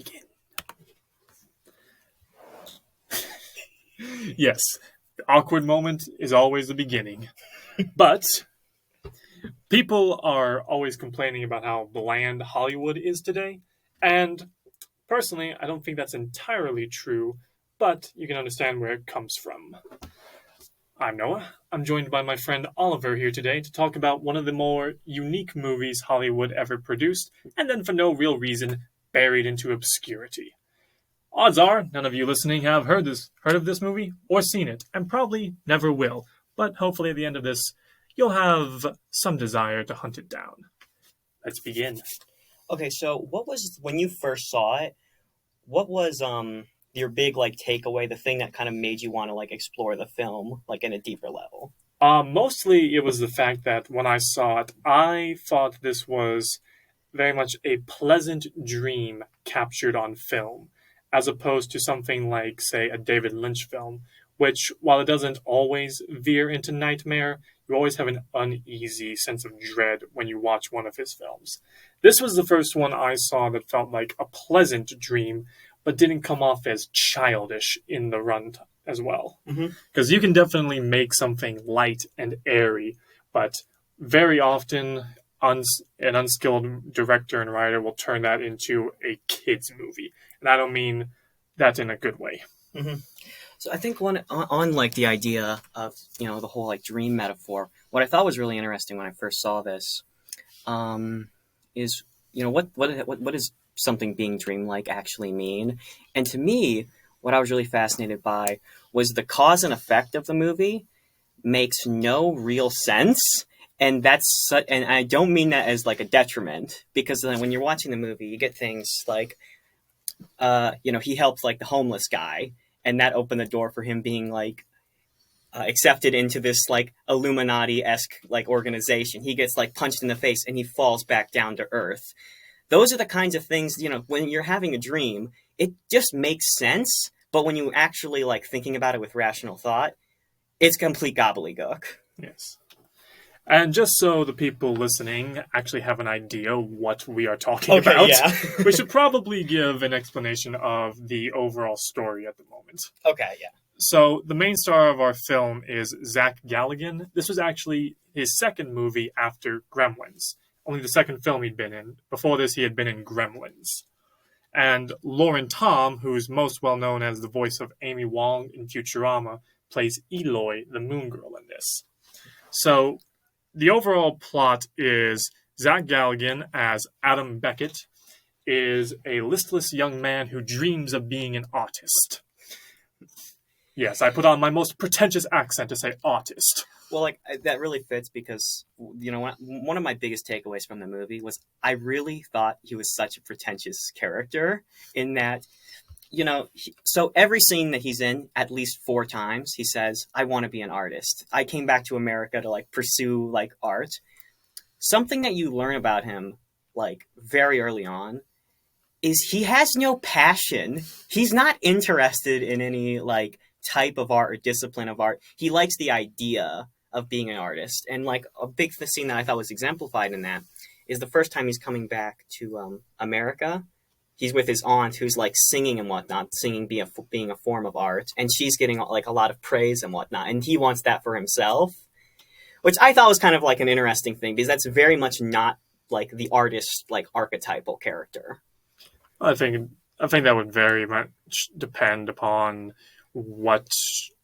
begin. Yes, the awkward moment is always the beginning. But people are always complaining about how bland Hollywood is today. And personally, I don't think that's entirely true, but you can understand where it comes from. I'm Noah. I'm joined by my friend Oliver here today to talk about one of the more unique movies Hollywood ever produced, and then for no real reason, buried into obscurity. Odds are none of you listening have heard of this movie or seen it, and probably never will. But hopefully at the end of this, you'll have some desire to hunt it down. Let's begin. Okay, so what was, when you first saw it, what was your big takeaway, the thing that kind of made you want to explore the film in a deeper level? Mostly it was the fact that when I saw it, I thought this was very much a pleasant dream captured on film, as opposed to something like, say, a David Lynch film, which, while it doesn't always veer into nightmare, you always have an uneasy sense of dread when you watch one of his films. This was the first one I saw that felt like a pleasant dream, but didn't come off as childish in the run as well. Because you can definitely make something light and airy, but very often an unskilled director and writer will turn that into a kid's movie. And I don't mean that in a good way. So I think on the idea of, the whole dream metaphor, what I thought was really interesting when I first saw this is, what does something being dreamlike actually mean? And to me, what I was really fascinated by was the cause and effect of the movie makes no real sense. And and I don't mean that as a detriment, because then when you're watching the movie, you get things like, he helped the homeless guy, and that opened the door for him being accepted into this Illuminati-esque organization. He gets punched in the face and he falls back down to earth. Those are the kinds of things, when you're having a dream, it just makes sense. But when you actually thinking about it with rational thought, it's complete gobbledygook. Yes. And just so the people listening actually have an idea what we are talking about, yeah. we should probably give an explanation of the overall story at the moment. Okay, yeah. So the main star of our film is Zach Galligan. This was actually his second movie after Gremlins. Only the second film he'd been in. Before this, he had been in Gremlins. And Lauren Tom, who's most well known as the voice of Amy Wong in Futurama, plays Eloy, the Moon Girl, in this. So the overall plot is Zach Galligan, as Adam Beckett, is a listless young man who dreams of being an artist. Yes, I put on my most pretentious accent to say artist. Well, that really fits because, one of my biggest takeaways from the movie was I really thought he was such a pretentious character in that, so every scene that he's in, at least 4 times, he says, I want to be an artist. I came back to America to pursue art. Something that you learn about him, very early on, is he has no passion. He's not interested in any type of art or discipline of art. He likes the idea of being an artist. And a big scene that I thought was exemplified in that is the first time he's coming back to America. He's with his aunt who's singing and whatnot, singing being a form of art, and she's getting a lot of praise and whatnot, and he wants that for himself, which I thought was kind of an interesting thing because that's very much not the artist archetypal character. I think that would very much depend upon what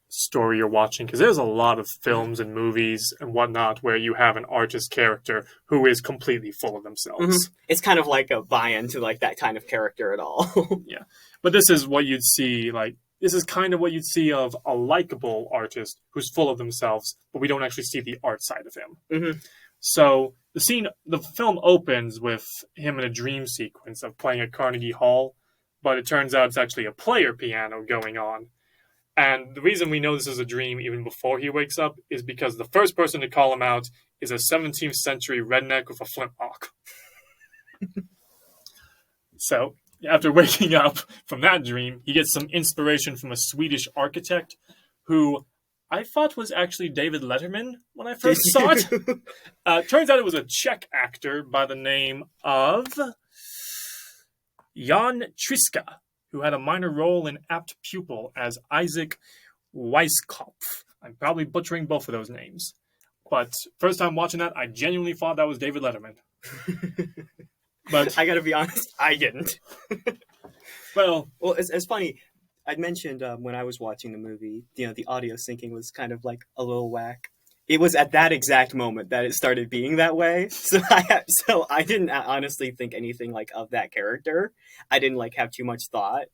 story you're watching, because there's a lot of films and movies and whatnot where you have an artist character who is completely full of themselves. It's kind of a buy-in to that kind of character at all. Yeah, but this is what you'd see this is kind of what you'd see of a likable artist who's full of themselves, but we don't actually see the art side of him. So the film opens with him in a dream sequence of playing at Carnegie Hall, but it turns out it's actually a player piano going on. And the reason we know this is a dream even before he wakes up is because the first person to call him out is a 17th century redneck with a flintlock. So, after waking up from that dream, he gets some inspiration from a Swedish architect who I thought was actually David Letterman when I first saw it. Turns out it was a Czech actor by the name of Jan Triska, who had a minor role in Apt Pupil as Isaac Weiskopf. I'm probably butchering both of those names. But first time watching that, I genuinely thought that was David Letterman. But I gotta be honest, I didn't. well, it's funny. I mentioned when I was watching the movie, the audio syncing was kind of like a little whack. It was at that exact moment that it started being that way. So I didn't honestly think anything like of that character. I didn't like have too much thought.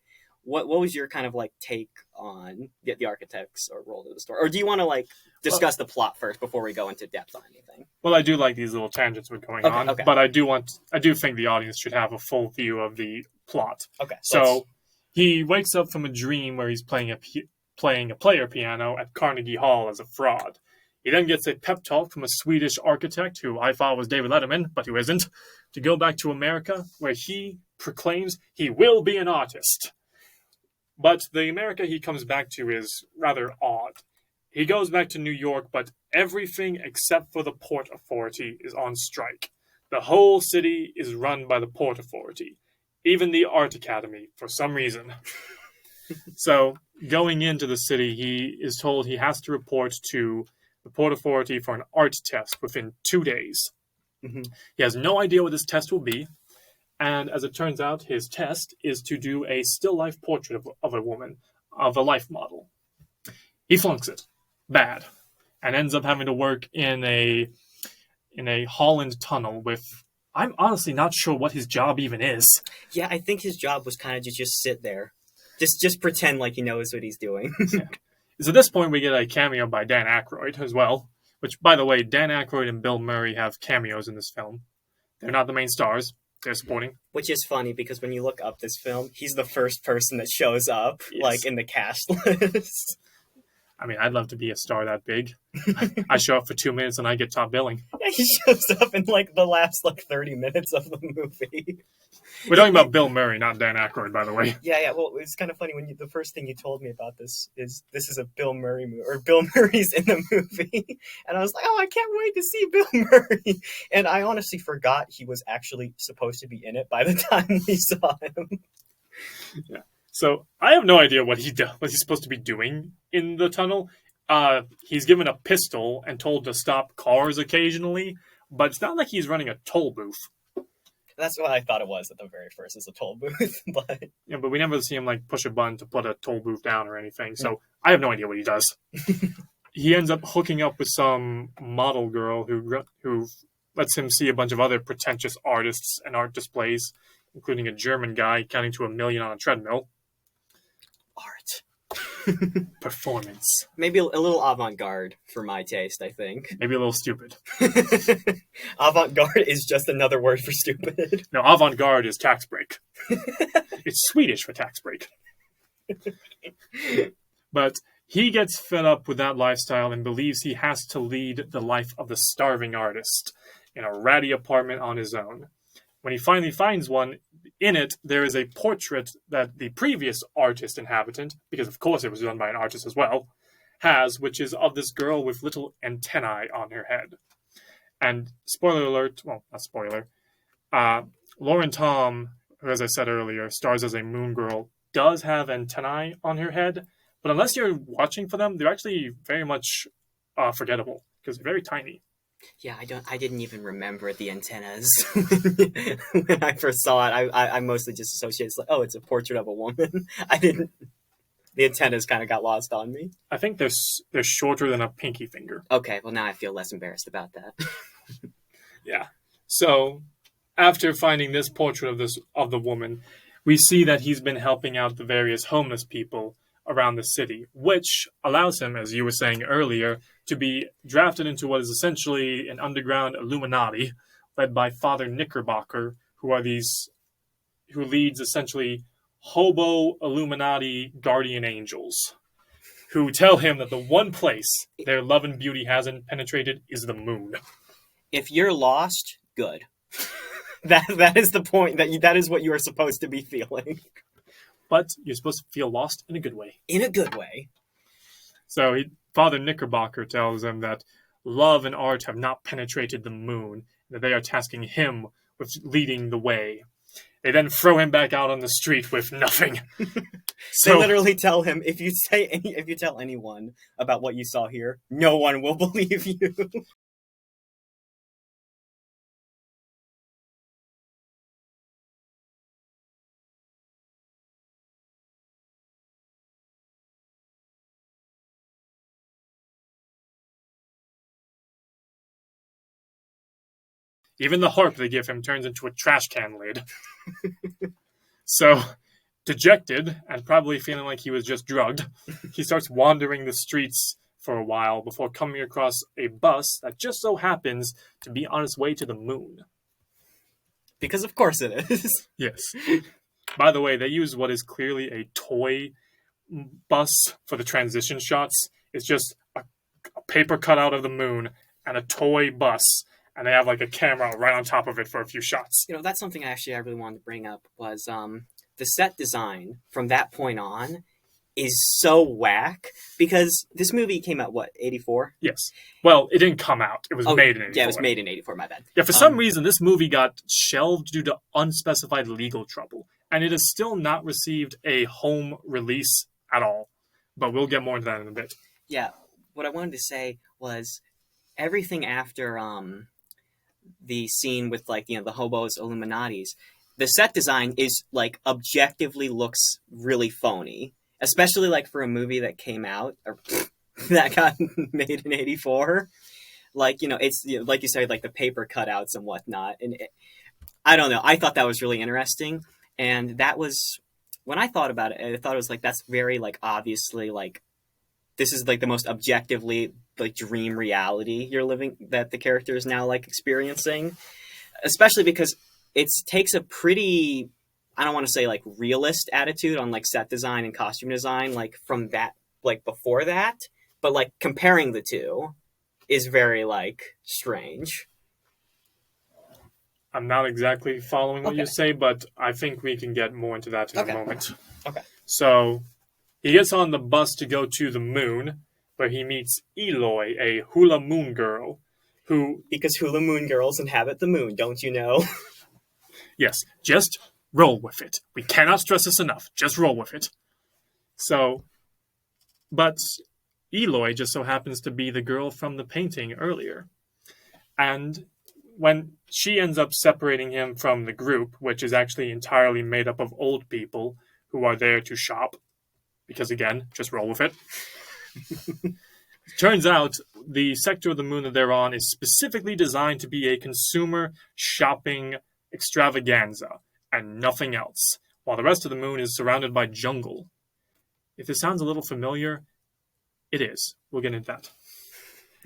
What was your kind of like take on the architects or role of the story, or do you want to like discuss the plot first before we go into depth on anything? Well, I do like these little tangents we're going on, Okay. but I do think the audience should have a full view of the plot. Okay. So he wakes up from a dream where he's playing a player piano at Carnegie Hall as a fraud. He then gets a pep talk from a Swedish architect who I thought was David Letterman, but who isn't, to go back to America, where he proclaims he will be an artist. But the America he comes back to is rather odd. He goes back to New York, but everything except for the Port Authority is on strike. The whole city is run by the Port Authority. Even the Art Academy, for some reason. So, going into the city, he is told he has to report to the Port Authority for an art test within 2 days. Mm-hmm. He has no idea what this test will be. And as it turns out, his test is to do a still life portrait of a woman, of a life model. He flunks it. Bad. And ends up having to work in a Holland tunnel with... I'm honestly not sure what his job even is. Yeah, I think his job was kind of to just sit there. Just pretend like he knows what he's doing. Yeah. So at this point, we get a cameo by Dan Aykroyd as well. Which, by the way, Dan Aykroyd and Bill Murray have cameos in this film. They're not the main stars. They're supporting. Which is funny, because when you look up this film, he's the first person that shows up, Yes. like, in the cast list. I mean, I'd love to be a star that big. I show up for 2 minutes and I get top billing. Yeah, he shows up in, like, the last, 30 minutes of the movie. We're talking about Bill Murray, not Dan Aykroyd, by the way. Yeah, well, it's kind of funny when the first thing you told me about this is a Bill Murray movie, or Bill Murray's in the movie. And I was like, oh, I can't wait to see Bill Murray. And I honestly forgot he was actually supposed to be in it by the time we saw him. Yeah. So I have no idea what he's supposed to be doing in the tunnel. He's given a pistol and told to stop cars occasionally, but it's not like he's running a toll booth. That's what I thought it was at the very first, is a toll booth. But yeah, but we never see him push a button to put a toll booth down or anything. So I have no idea what he does. He ends up hooking up with some model girl who lets him see a bunch of other pretentious artists and art displays, including a German guy counting to 1 million on a treadmill. art. Performance. Maybe a little avant-garde for my taste, I think. Maybe a little stupid. Avant-garde is just another word for stupid. No, avant-garde is tax break. It's Swedish for tax break. But he gets fed up with that lifestyle and believes he has to lead the life of the starving artist in a ratty apartment on his own. When he finally finds one, in it, there is a portrait that the previous artist inhabitant, because of course it was done by an artist as well, has, which is of this girl with little antennae on her head. And spoiler alert, well, not spoiler, Lauren Tom, who, as I said earlier, stars as a moon girl, does have antennae on her head, but unless you're watching for them, they're actually very much forgettable, because they're very tiny. Yeah, I didn't even remember the antennas when I first saw it. I mostly just associated it's a portrait of a woman. The antennas kind of got lost on me. I think they're shorter than a pinky finger. Okay, well now I feel less embarrassed about that. Yeah. So after finding this portrait of the woman, we see that he's been helping out the various homeless people around the city, which allows him, as you were saying earlier, to be drafted into what is essentially an underground Illuminati led by Father Knickerbocker, who leads essentially hobo Illuminati guardian angels, who tell him that the one place their love and beauty hasn't penetrated is the moon. If you're lost, good. That is the point. That is what you are supposed to be feeling. But you're supposed to feel lost in a good way. In a good way. So Father Knickerbocker tells him that love and art have not penetrated the moon, that they are tasking him with leading the way. They then throw him back out on the street with nothing. They So literally tell him, if you tell anyone about what you saw here, no one will believe you. even the harp they give him turns into a trash can lid. So, dejected and probably feeling like he was just drugged, he starts wandering the streets for a while before coming across a bus that just so happens to be on its way to the moon. Because of course it is. Yes. By the way, they use what is clearly a toy bus for the transition shots. It's just a paper cutout of the moon and a toy bus, and they have like a camera right on top of it for a few shots. You know, that's something I really wanted to bring up was the set design from that point on is so whack because this movie came out, what, 84? Yes. Well, it didn't come out. It was made in 84. Yeah, it was made in 84, my bad. Yeah, for some reason, this movie got shelved due to unspecified legal trouble, and it has still not received a home release at all. But we'll get more into that in a bit. Yeah, what I wanted to say was everything after the scene with, like, you know, the hobos Illuminatis, the set design is, like, objectively looks really phony. Especially, like, for a movie that came out, or that got made in 84. Like, you know, it's, you know, like you said, like, the paper cutouts and whatnot. And I don't know. I thought that was really interesting. And that was, when I thought about it, I thought it was, like, that's very, like, obviously, like, this is, like, the most objectively, like, dream reality you're living, that the character is now, like, experiencing. Especially because it takes a pretty, I don't want to say like realist attitude on like set design and costume design, like from that, like before that, but like comparing the two is very like strange. I'm not exactly following what you say, but I think we can get more into that in a moment. Okay. So he gets on the bus to go to the moon, where he meets Eloy, a hula moon girl, who... Because hula moon girls inhabit the moon, don't you know? Yes, just roll with it. We cannot stress this enough. Just roll with it. So, but Eloy just so happens to be the girl from the painting earlier. And when she ends up separating him from the group, which is actually entirely made up of old people who are there to shop, because again, just roll with it. Turns out the sector of the moon that they're on is specifically designed to be a consumer shopping extravaganza and nothing else, while the rest of the moon is surrounded by jungle. If this sounds a little familiar, it is. We'll get into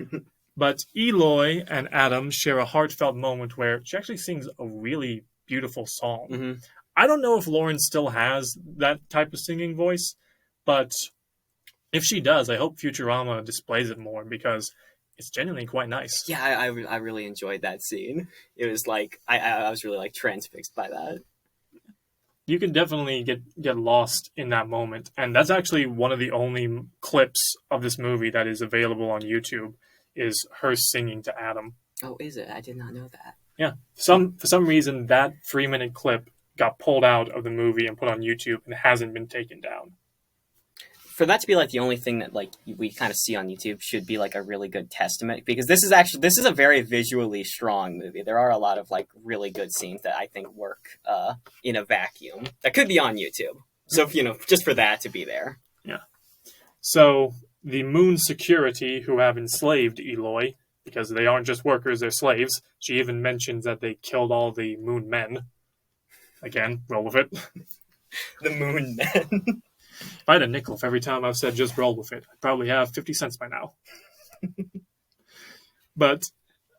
that. But Eloy and Adam share a heartfelt moment where she actually sings a really beautiful song. Mm-hmm. I don't know if Lauren still has that type of singing voice, but if she does, I hope Futurama displays it more because it's genuinely quite nice. Yeah, I really enjoyed that scene. It was like, I was really like transfixed by that. You can definitely get lost in that moment. And that's actually one of the only clips of this movie that is available on YouTube, is her singing to Adam. Oh, is it? I did not know that. Yeah. For some reason, that 3-minute clip got pulled out of the movie and put on YouTube and hasn't been taken down. For that to be like the only thing that like we kind of see on YouTube should be like a really good testament, because this is a very visually strong movie. There are a lot of like really good scenes that I think work in a vacuum that could be on YouTube. So, you know, just for that to be there. Yeah. So the moon security who have enslaved Eloy, because they aren't just workers, they're slaves. She even mentions that they killed all the moon men. Again, roll with it. The moon men. If I had a nickel for every time I've said just roll with it, I'd probably have 50 cents by now. But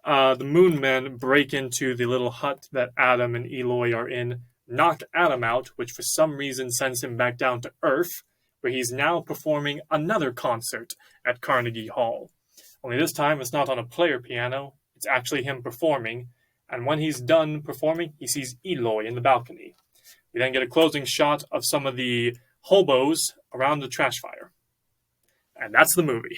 the moon men break into the little hut that Adam and Eloy are in, knock Adam out, which for some reason sends him back down to Earth, where he's now performing another concert at Carnegie Hall. Only this time it's not on a player piano, it's actually him performing, and when he's done performing, he sees Eloy in the balcony. We then get a closing shot of some of the hobos around the trash fire. And that's the movie.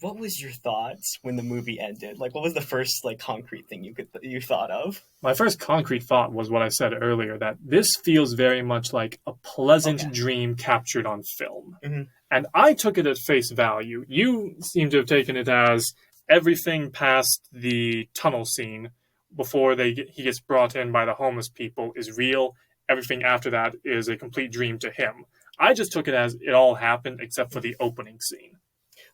what was your thoughts when the movie ended? Like, what was the first like concrete thing you thought of? My first concrete thought was what I said earlier, that this feels very much like a pleasant Okay. dream captured on film. Hmm. And I took it at face value. You seem to have taken it as everything past the tunnel scene before he gets brought in by the homeless people is real. Everything after that is a complete dream to him. I just took it as it all happened except for the opening scene.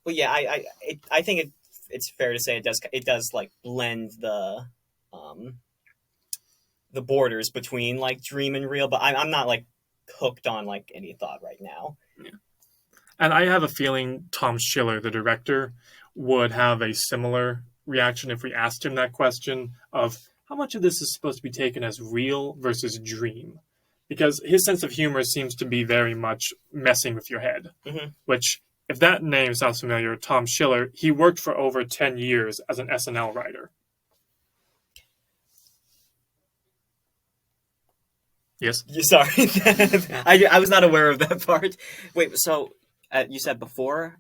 Well, yeah, I think it's fair to say it does like blend um the borders between like dream and real, but I'm not like hooked on like any thought right now. Yeah. And I have a feeling Tom Schiller, the director, would have a similar reaction if we asked him that question of how much of this is supposed to be taken as real versus dream. Because his sense of humor seems to be very much messing with your head. Hmm. Which, if that name sounds familiar, Tom Schiller, he worked for over 10 years as an SNL writer. Yes? Sorry, I was not aware of that part. Wait, so you said before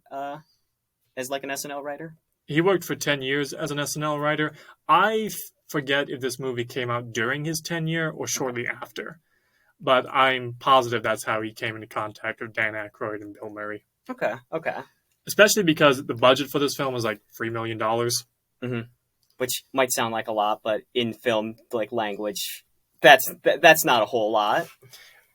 as like an SNL writer? He worked for 10 years as an SNL writer. I forget if this movie came out during his tenure or shortly after, but I'm positive that's how he came into contact with Dan Aykroyd and Bill Murray. Okay, okay. Especially because the budget for this film was like $3 million. Hmm. Which might sound like a lot, but in film like language, that's not a whole lot.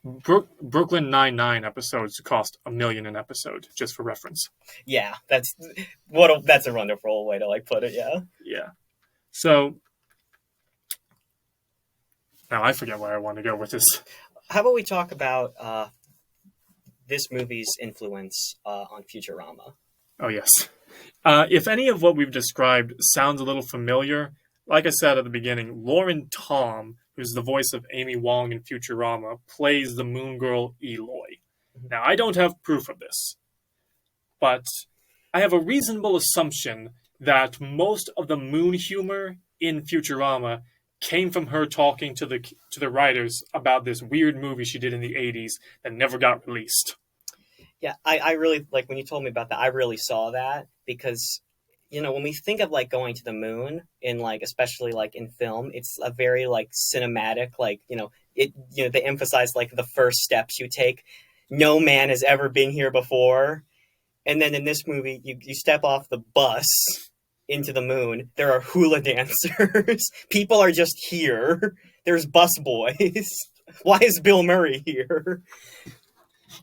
Brooklyn Nine-Nine episodes cost $1 million an episode, just for reference. Yeah, that's a wonderful way to like put it. Yeah. Yeah. So now I forget where I want to go with this. How about we talk about this movie's influence on Futurama? Oh, yes. If any of what we've described sounds a little familiar, like I said at the beginning, Lauren Tom, who's the voice of Amy Wong in Futurama, plays the moon girl Eloy. Now, I don't have proof of this, but I have a reasonable assumption that most of the moon humor in Futurama came from her talking to the writers about this weird movie she did in the 80s that never got released. Yeah, I really like when you told me about that. I really saw that because, when we think of like going to the moon in like, especially like in film, it's a very like cinematic, like, they emphasize like the first steps you take. No man has ever been here before. And then in this movie, you step off the bus into the moon. There are hula dancers. People are just here. There's bus boys. Why is Bill Murray here?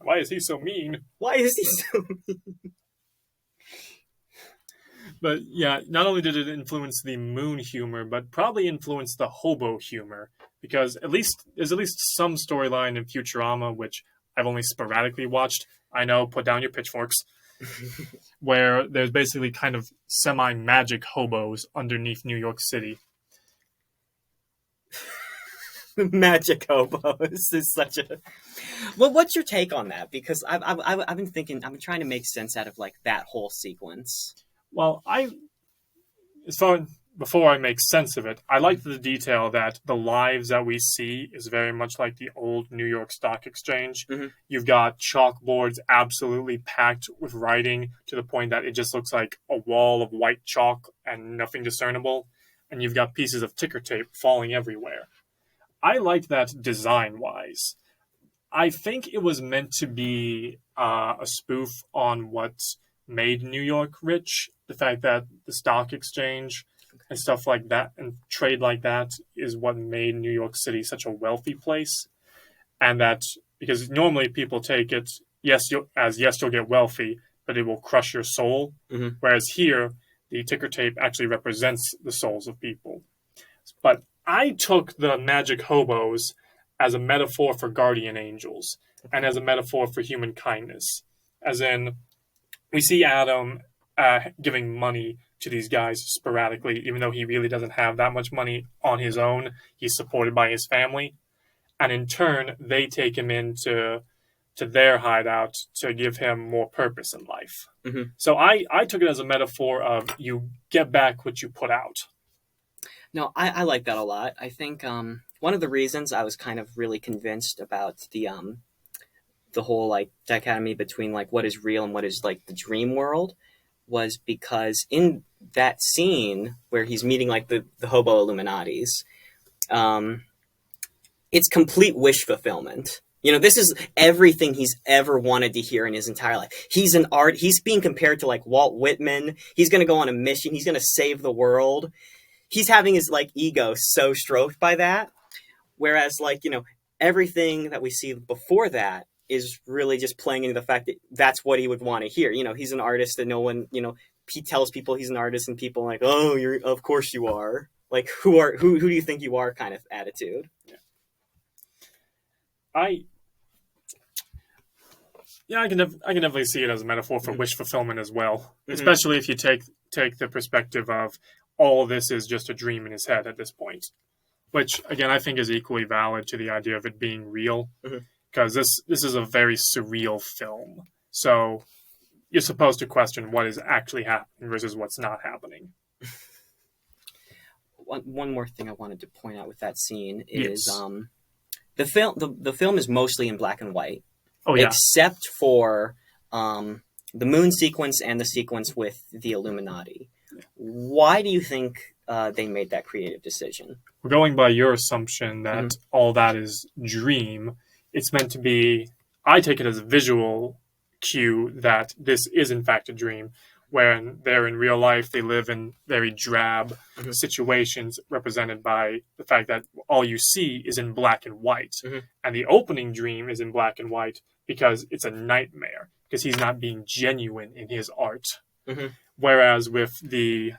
Why is he so mean? Why is he so mean? But yeah, not only did it influence the moon humor, but probably influenced the hobo humor. Because there's at least some storyline in Futurama, which I've only sporadically watched. I know, put down your pitchforks. Where there's basically kind of semi-magic hobos underneath New York City. Magic hobos is such a... Well, what's your take on that? Because I've been thinking, I've been trying to make sense out of like that whole sequence. Well, before I make sense of it, I like the detail that the lives that we see is very much like the old New York Stock Exchange. Mm-hmm. You've got chalkboards absolutely packed with writing to the point that it just looks like a wall of white chalk and nothing discernible. And you've got pieces of ticker tape falling everywhere. I like that design-wise. I think it was meant to be a spoof on what made New York rich. The fact that the stock exchange and stuff like that and trade like that is what made New York City such a wealthy place. And that, because normally people take it, yes, you'll get wealthy, but it will crush your soul. Mm-hmm. Whereas here, the ticker tape actually represents the souls of people. But I took the magic hobos as a metaphor for guardian angels and as a metaphor for human kindness. As in, we see Adam giving money to these guys sporadically, even though he really doesn't have that much money on his own. He's supported by his family. And in turn, they take him into their hideout to give him more purpose in life. Mm-hmm. So I took it as a metaphor of you get back what you put out. No, I like that a lot. I think one of the reasons I was kind of really convinced about the whole like dichotomy between like what is real and what is like the dream world was because in that scene where he's meeting like the hobo Illuminatis, um, it's complete wish fulfillment. You know, this is everything he's ever wanted to hear in his entire life. He's being compared to like Walt Whitman. He's going to go on a mission. He's going to save the world. He's having his like ego so stroked by that. Whereas like, everything that we see before that is really just playing into the fact that that's what he would want to hear. He's an artist that no one, he tells people he's an artist and people are like, oh, of course you are. Like, who do you think you are kind of attitude. Yeah. I can definitely see it as a metaphor for wish fulfillment as well, especially if you take the perspective of all this is just a dream in his head at this point, which again I think is equally valid to the idea of it being real, because this is a very surreal film. So you're supposed to question what is actually happening versus what's not happening. One more thing I wanted to point out with that scene is the film is mostly in black and white. Oh, yeah. Except for the moon sequence and the sequence with the Illuminati. Yeah. Why do you think they made that creative decision? We're going by your assumption that all that is dream. It's meant to be, I take it as a visual cue that this is in fact a dream. When they're in real life, they live in very drab situations represented by the fact that all you see is in black and white. And the opening dream is in black and white because it's a nightmare, because he's not being genuine in his art. Whereas with the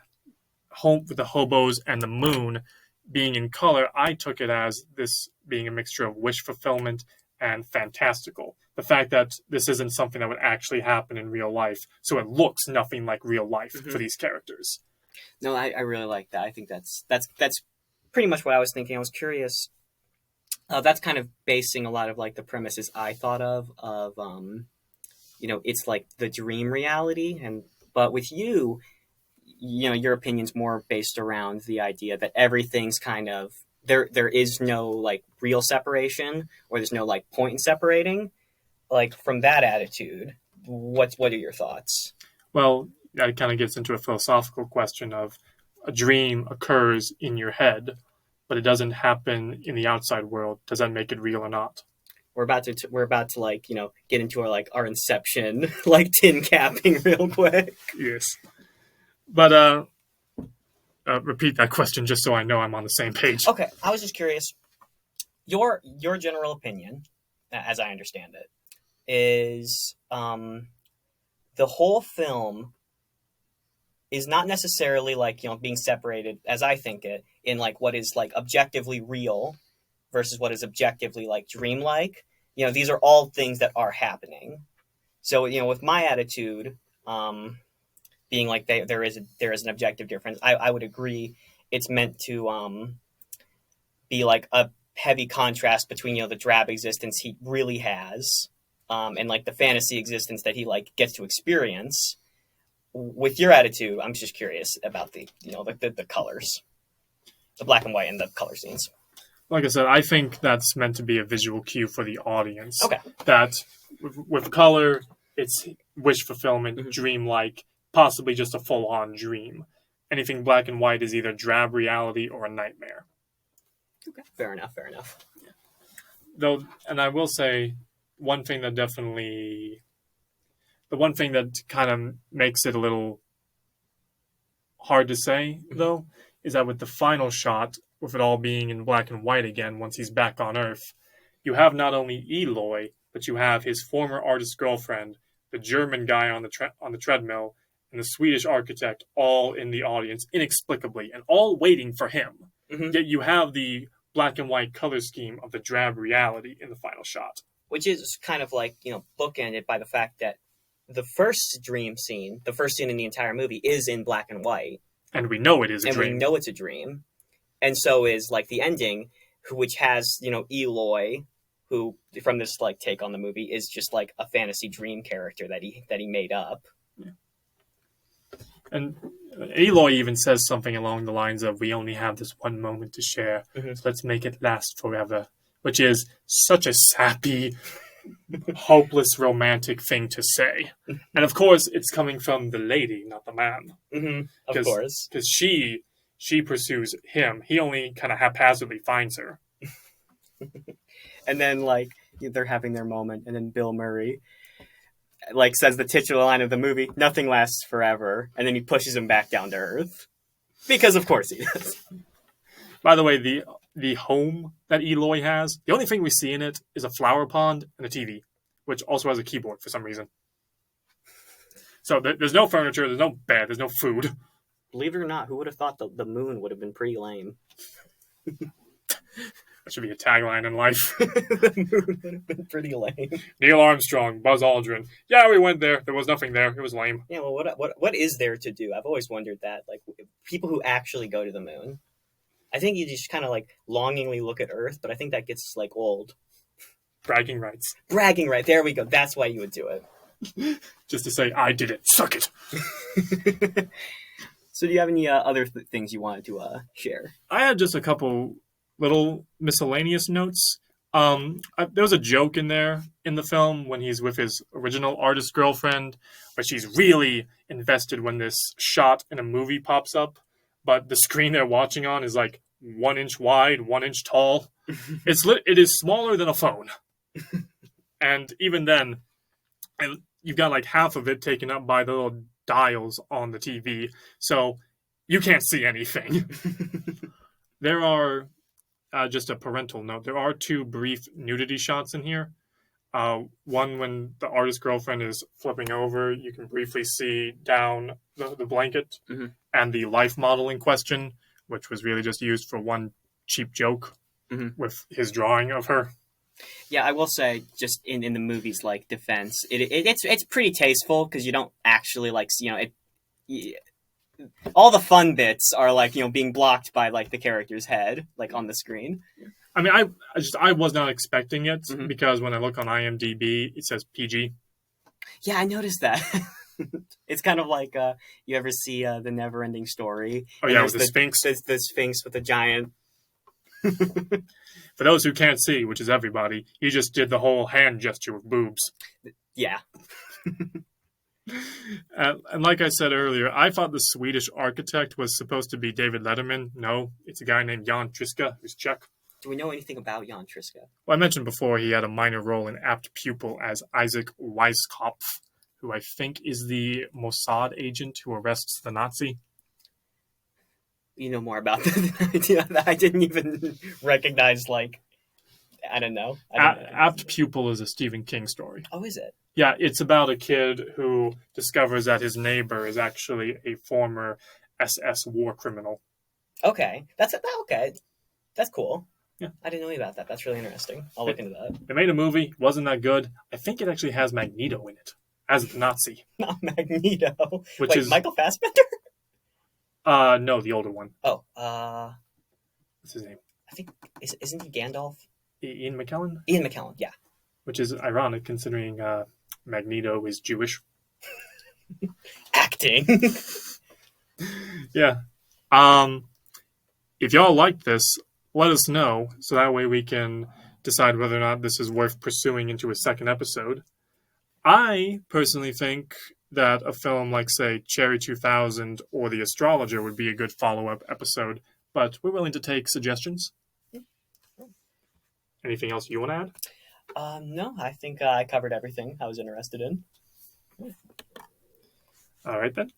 hobos and the moon being in color, I took it as this being a mixture of wish fulfillment and fantastical. The fact that this isn't something that would actually happen in real life, so it looks nothing like real life for these characters. No, I really like that. I think that's pretty much what I was thinking. I was curious. That's kind of basing a lot of like the premises I thought of it's like the dream reality, but with you, your opinion's more based around the idea that everything's kind of there is no like real separation, or there's no like point in separating. Like, from that attitude, what are your thoughts? Well, that kind of gets into a philosophical question of a dream occurs in your head, but it doesn't happen in the outside world. Does that make it real or not? We're about to like, get into our Inception, like tin capping real quick. Yes. But repeat that question just so I know I'm on the same page. Okay. I was just curious. Your general opinion, as I understand it, is the whole film is not necessarily like being separated, as I think it, in like what is like objectively real versus what is objectively like dreamlike. These are all things that are happening. So with my attitude being like there is an objective difference, I would agree it's meant to be like a heavy contrast between the drab existence he really has and like the fantasy existence that he like gets to experience. With your attitude, I'm just curious about the the colors, the black and white and the color scenes. Like I said, I think that's meant to be a visual cue for the audience. Okay. That with color, it's wish fulfillment, dreamlike, possibly just a full-on dream. Anything black and white is either drab reality or a nightmare. Okay. Fair enough. Yeah. Though, and I will say, the one thing that kind of makes it a little hard to say, though, is that with the final shot, with it all being in black and white again, once he's back on Earth, you have not only Eloy, but you have his former artist girlfriend, the German guy on the treadmill, and the Swedish architect all in the audience inexplicably, and all waiting for him. Yet you have the black and white color scheme of the drab reality in the final shot. Which is kind of like, bookended by the fact that the first dream scene, the first scene in the entire movie, is in black and white. And we know it is a dream. And we know it's a dream. And so is, like, the ending, which has, Eloy, who, from this, like, take on the movie, is just, like, a fantasy dream character that he made up. Yeah. And Eloy even says something along the lines of, we only have this one moment to share, so let's make it last forever. Which is such a sappy, hopeless romantic thing to say. And of course, it's coming from the lady, not the man. Of course. Because she pursues him. He only kind of haphazardly finds her. And then like they're having their moment, and then Bill Murray like says the titular line of the movie, "Nothing lasts forever," and then he pushes him back down to earth because of course he does. By the way, the home that Eloy has, the only thing we see in it is a flower pond and a TV, which also has a keyboard for some reason. So there's no furniture, there's no bed, there's no food. Believe it or not, who would have thought the moon would have been pretty lame? That should be a tagline in life. The moon would have been pretty lame. Neil Armstrong, Buzz Aldrin. Yeah, we went there. There was nothing there. It was lame. Yeah, well, what is there to do? I've always wondered that. Like people who actually go to the moon, I think you just kind of like longingly look at Earth, but I think that gets like old. Bragging rights. Bragging right. There we go. That's why you would do it. Just to say, I did it. Suck it. So do you have any other things you wanted to share? I had just a couple little miscellaneous notes. There was a joke in there in the film when he's with his original artist girlfriend, where she's really invested when this shot in a movie pops up, but the screen they're watching on is like 1 inch wide, 1 inch tall. It is smaller than a phone, and even then, you've got like half of it taken up by the little dials on the TV, so you can't see anything. There are just a parental note. There are 2 brief nudity shots in here. One when the artist girlfriend is flipping over, you can briefly see down the blanket, and the life model in question, which was really just used for one cheap joke with his drawing of her. Yeah, I will say, just in the movie's like defense, it's pretty tasteful because you don't actually like all the fun bits are like being blocked by like the character's head like on the screen. I mean, I was not expecting it because when I look on IMDb, it says PG. Yeah, I noticed that. It's kind of like you ever see the Never-Ending Story? Oh yeah, with the Sphinx. The Sphinx with the giant. For those who can't see, which is everybody, he just did the whole hand gesture with boobs. Yeah. And like I said earlier, I thought the Swedish architect was supposed to be David Letterman. No, it's a guy named Jan Triska, who's Czech. Do we know anything about Jan Triska? Well, I mentioned before he had a minor role in Apt Pupil as Isaac Weisskopf, who I think is the Mossad agent who arrests the Nazi. You know more about that than I do. I didn't even recognize, like, I don't know. Apt Pupil is a Stephen King story. Oh, is it? Yeah, it's about a kid who discovers that his neighbor is actually a former SS war criminal. Okay. Okay. That's cool. Yeah. I didn't know about that. That's really interesting. I'll look into that. They made a movie. Wasn't that good. I think it actually has Magneto in it as the Nazi. Not Magneto. Which Wait, is Michael Fassbender? No, the older one. Oh, What's his name? I think, isn't he Gandalf? Ian McKellen? Ian McKellen, yeah. Which is ironic considering Magneto is Jewish. Acting. Yeah. If y'all like this, let us know so that way we can decide whether or not this is worth pursuing into a second episode. I personally think that a film like, say, Cherry 2000 or The Astrologer would be a good follow-up episode, but we're willing to take suggestions. Anything else you want to add? No, I think I covered everything I was interested in. All right, then.